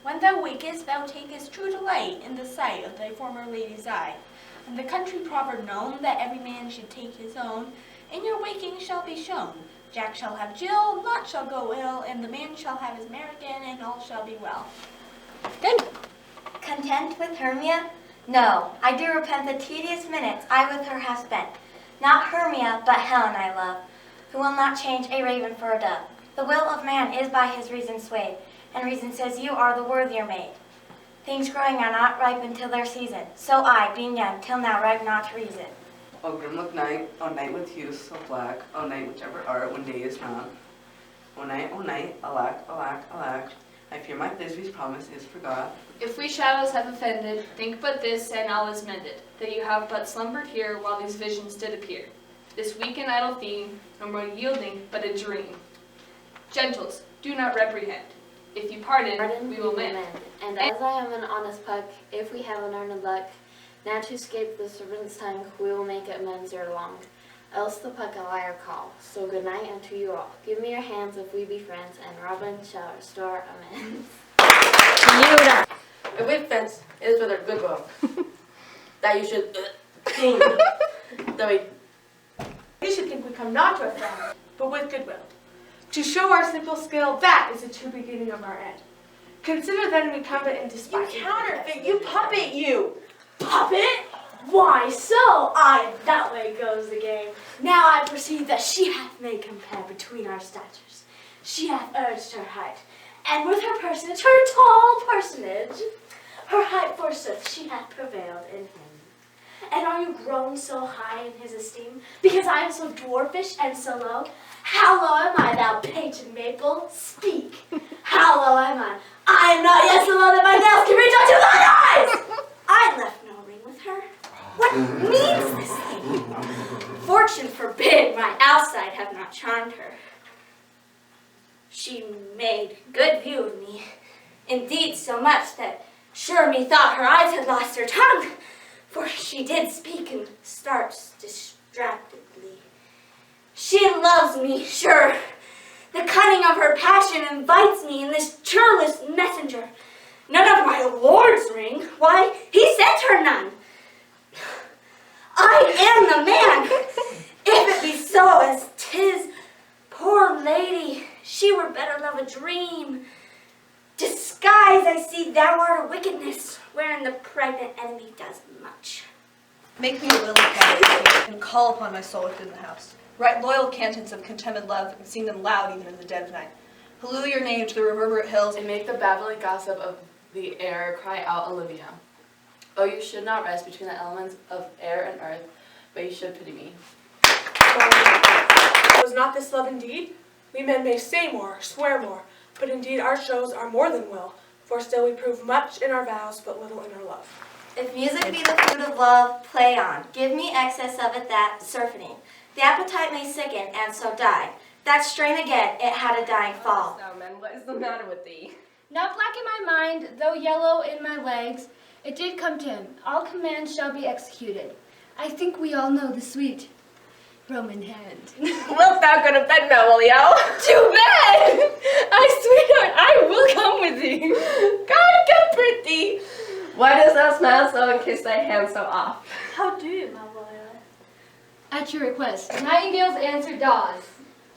When thou wakest, thou takest true delight in the sight of thy former lady's eye. And the country proverb known, that every man should take his own, in your waking shall be shown. Jack shall have Jill, naught shall go ill, and the man shall have his mare again, and all shall be well. Good. Content with Hermia? No, I do repent the tedious minutes I with her have spent. Not Hermia, but Helen I love, who will not change a raven for a dove. The will of man is by his reason swayed, and reason says you are the worthier maid. Things growing are not ripe until their season, so I, being young, till now ripe not to reason. O grimlock night, O night with hues so black, O night which ever art when day is not. O night, alack, alack, alack, I fear my Thisbe's promise is forgot. If we shadows have offended, think but this, and all is mended, that you have but slumbered here while these visions did appear. This weak and idle theme, no more yielding, but a dream. Gentles, do not reprehend. If you pardon, we will mend. And as I am an honest puck, if we have an earned luck, now to escape the serpent's tongue, we will make amends ere long. Else the puck a liar call. So good night unto you all. Give me your hands if we be friends, and Robin shall restore amends. Beautiful. A good fence is with a good will. That you should think that we should think we come not to a friend, but with goodwill. To show our simple skill, that is the true beginning of our end. Consider then we come but in despite. You counterfeit, you puppet, you! Puppet? Why so? Aye, that way goes the game. Now I perceive that she hath made compare between our statures. She hath urged her height, and with her personage, her tall personage, her height forsooth, she hath prevailed in him. And are you grown so high in his esteem, because I am so dwarfish and so low? How low am I, thou painted maple? Speak. How low am I? I am not yet so low that my nails can reach unto thine eyes! I left no ring with her. What means this thing? Fortune forbid my outside have not charmed her. She made good view of me, indeed so much that sure methought her eyes had lost their tongue, for she did speak and starts distractedly. She loves me, sure. The cunning of her passion invites me in this churlish messenger. None of my lord's ring. Why, he sent her none. I am the man. If it be so as 'tis, poor lady, she were better love a dream. Disguise, I see thou art a wickedness, wherein the pregnant enemy does much. Make me a lily pad and call upon my soul within the house. Write loyal cantons of contemned love and sing them loud even in the dead of night. Halloo your name to the reverberate hills and make the babbling gossip of the air cry out Olivia. Oh, you should not rest between the elements of air and earth, but you should pity me. Was not this love indeed? We men may say more, swear more, but indeed our shows are more than will, for still we prove much in our vows, but little in our love. If music be the food of love, play on. Give me excess of it that, surfeiting. The appetite may sicken, and so die. That strain again, it had a dying fall. Now, men, what is the matter with thee? Not black in my mind, though yellow in my legs, it did come to him. All commands shall be executed. I think we all know the sweet Roman hand. Wilt thou go to bed now, Willio? To bed! Sweetheart, I will come with thee. God comfort thee. Why dost thou smile so and kiss thy hand so oft? How do you, my boy? At your request, nightingales answer daws.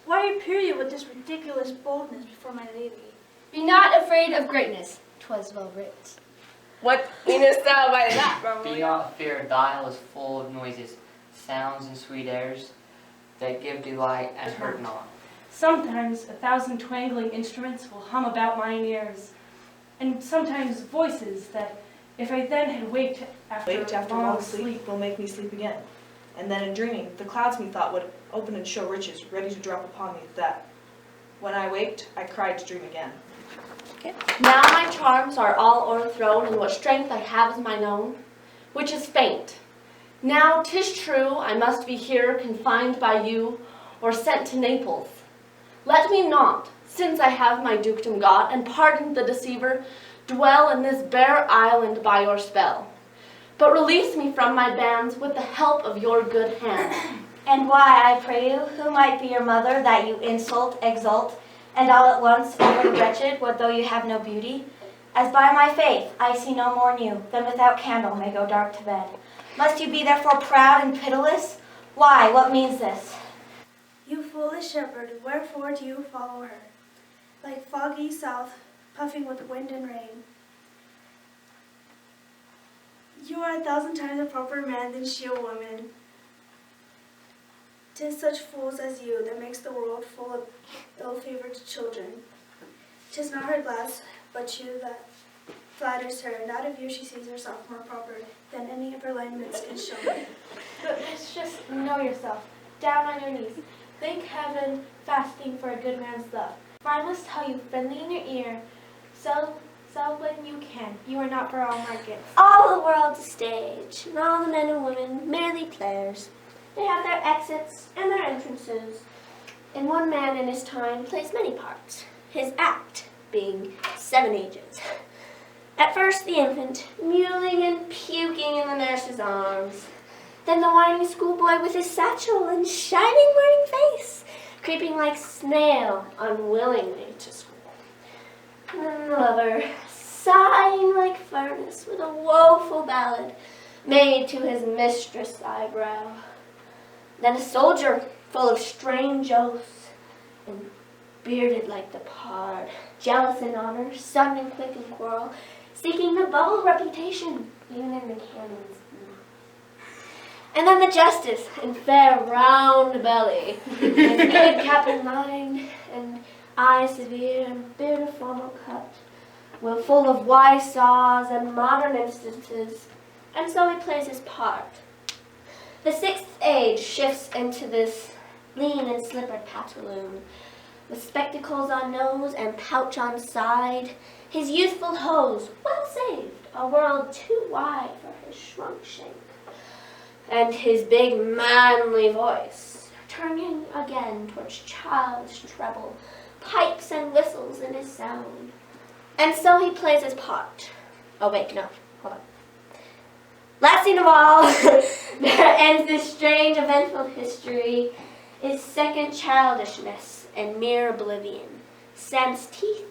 Why appear you with this ridiculous boldness before my lady? Be not afraid of greatness, 'twas well writ. What meanest thou by that, Romeo? Be not afeard, the isle is full of noises, sounds and sweet airs that give delight and hurt not. Sometimes 1,000 twangling instruments will hum about mine ears, and sometimes voices that, if I then had waked after long sleep, will make me sleep again. And then in dreaming, the clouds methought would open and show riches ready to drop upon me, that, when I waked, I cried to dream again. Okay. Now my charms are all o'erthrown, and what strength I have is mine own, which is faint. Now 'tis true I must be here confined by you, or sent to Naples. Let me not, since I have my dukedom got, and pardoned the deceiver, dwell in this bare island by your spell. But release me from my bands with the help of your good hand. And why, I pray you, who might be your mother, that you insult, exult, and all at once over the wretched, what though you have no beauty? As by my faith I see no more new than without candle may go dark to bed. Must you be therefore proud and pitiless? Why, what means this? You foolish shepherd, wherefore do you follow her? Like foggy south, puffing with wind and rain. You are 1,000 times a proper man than she a woman. 'Tis such fools as you that makes the world full of ill-favored children. 'Tis not her glass, but you that flatters her, and out of you she sees herself more proper than any of her lineaments can show. But mistress, know yourself. Down on your knees. Thank heaven, fasting for a good man's love. For I must tell you, friendly in your ear, sell when you can. You are not for all markets. All the world's a stage, and all the men and women merely players. They have their exits and their entrances. And one man in his time plays many parts, his act being 7 ages. At first the infant, mewling and puking in the nurse's arms. Then the whining schoolboy with his satchel and shining morning face, creeping like snail unwillingly to school. And then the lover, sighing like furnace with a woeful ballad made to his mistress' eyebrow. Then a soldier full of strange oaths and bearded like the pard, jealous in honor, sudden and quick in quarrel, seeking the bubble reputation even in the cannon's mouth. And then the justice in fair round belly, with good cap and line, and eye severe and beard of formal cut, well full of wise saws and modern instances, and so he plays his part. The 6th age shifts into this lean and slippered pantaloon, with spectacles on nose and pouch on side, his youthful hose, well saved, a world too wide for his shrunk shank, and his big manly voice, turning again towards childish treble, pipes and whistles in his sound. And so he plays his part. Oh wait, no, hold on. Last scene of all, there ends this strange eventful history, is second childishness and mere oblivion. Sans teeth,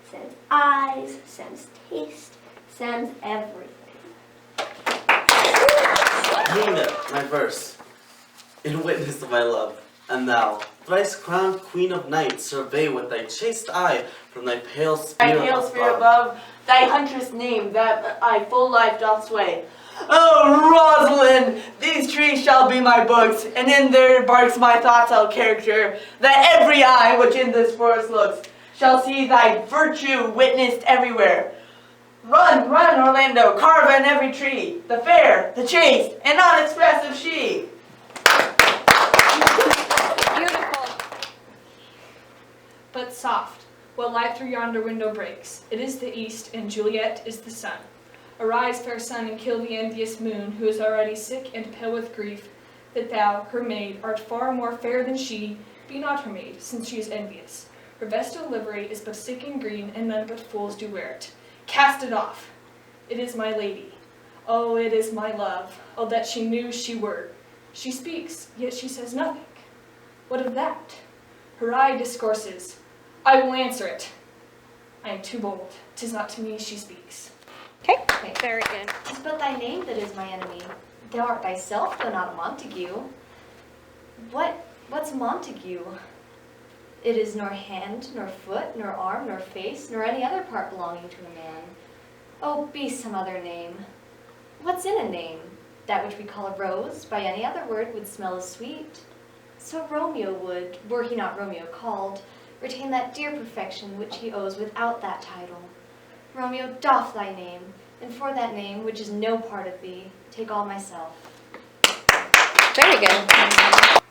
sans eyes, sans taste, sans everything. Nina, my verse, in witness of my love, and thou, thrice crowned queen of night, survey with thy chaste eye from thy pale spear Thy pale spear above, thy huntress name that I full life doth sway. Oh, Rosalind, these trees shall be my books, and in their barks my thoughts I'll character, that every eye which in this forest looks shall see thy virtue witnessed everywhere. Run, run, Orlando, carve in every tree, the fair, the chaste, and unexpressive she. Beautiful. But soft, what light through yonder window breaks. It is the east, and Juliet is the sun. Arise, fair sun, and kill the envious moon, who is already sick and pale with grief, that thou, her maid, art far more fair than she. Be not her maid, since she is envious. Her vestal livery is but sick and green, and none but fools do wear it. Cast it off. It is my lady. Oh, it is my love. Oh, that she knew she were. She speaks, yet she says nothing. What of that? Her eye discourses. I will answer it. I am too bold. 'Tis not to me she speaks. Okay, very good. 'Tis but thy name that is my enemy. Thou art thyself, though not a Montague. What's Montague? It is nor hand, nor foot, nor arm, nor face, nor any other part belonging to a man. Oh, be some other name. What's in a name? That which we call a rose, by any other word would smell as sweet. So Romeo would, were he not Romeo called, retain that dear perfection which he owes without that title. Romeo, doff thy name, and for that name, which is no part of thee, take all myself. Very good.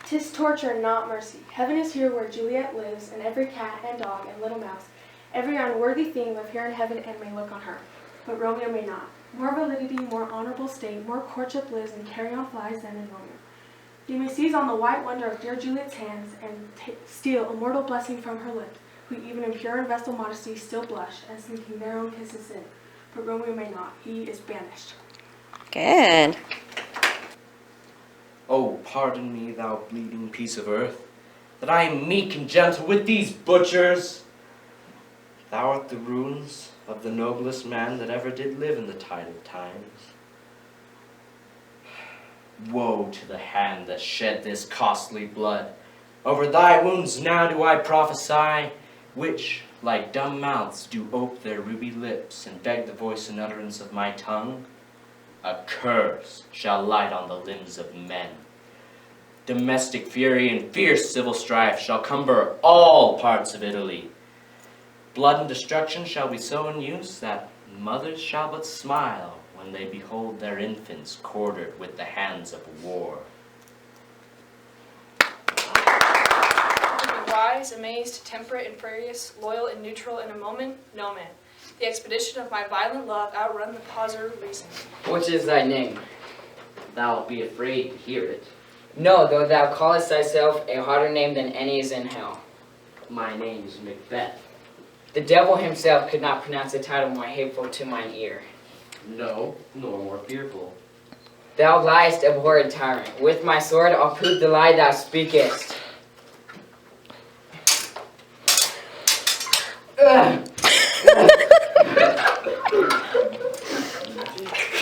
'Tis torture, not mercy. Heaven is here where Juliet lives, and every cat and dog and little mouse, every unworthy thing live here in heaven and may look on her. But Romeo may not. More validity, more honorable state, more courtship lives in carry-on flies than in Romeo. You may seize on the white wonder of dear Juliet's hands and steal a mortal blessing from her lips, who even in pure and vestal modesty still blush, and sinking their own kisses in. But Romeo may not. He is banished. Good. Oh, pardon me, thou bleeding piece of earth, that I am meek and gentle with these butchers. Thou art the runes, of the noblest man that ever did live in the tide of times. Woe to the hand that shed this costly blood. Over thy wounds now do I prophesy, which, like dumb mouths, do ope their ruby lips and beg the voice and utterance of my tongue. A curse shall light on the limbs of men. Domestic fury and fierce civil strife shall cumber all parts of Italy. Blood and destruction shall be so in use that mothers shall but smile when they behold their infants quartered with the hands of war. Wise, amazed, temperate and furious, loyal and neutral in a moment, no man. The expedition of my violent love outrun the pauser of reason. Which is thy name? Thou'lt be afraid to hear it. No, though thou callest thyself a harder name than any is in hell. My name is Macbeth. The devil himself could not pronounce a title more hateful to mine ear. No, nor more fearful. Thou liest, abhorred tyrant. With my sword I'll prove the lie thou speakest.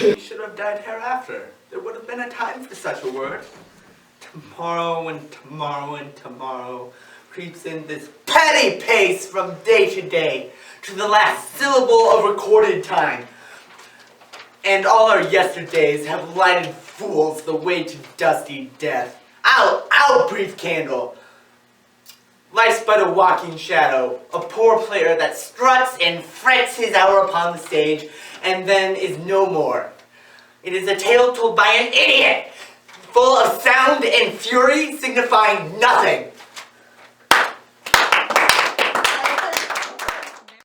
You should have died hereafter. There would have been a time for such a word. Tomorrow and tomorrow and tomorrow creeps in this petty pace from day to day, to the last syllable of recorded time. And all our yesterdays have lighted fools the way to dusty death. Out, out, brief candle! Life's but a walking shadow, a poor player that struts and frets his hour upon the stage, and then is no more. It is a tale told by an idiot, full of sound and fury, signifying nothing.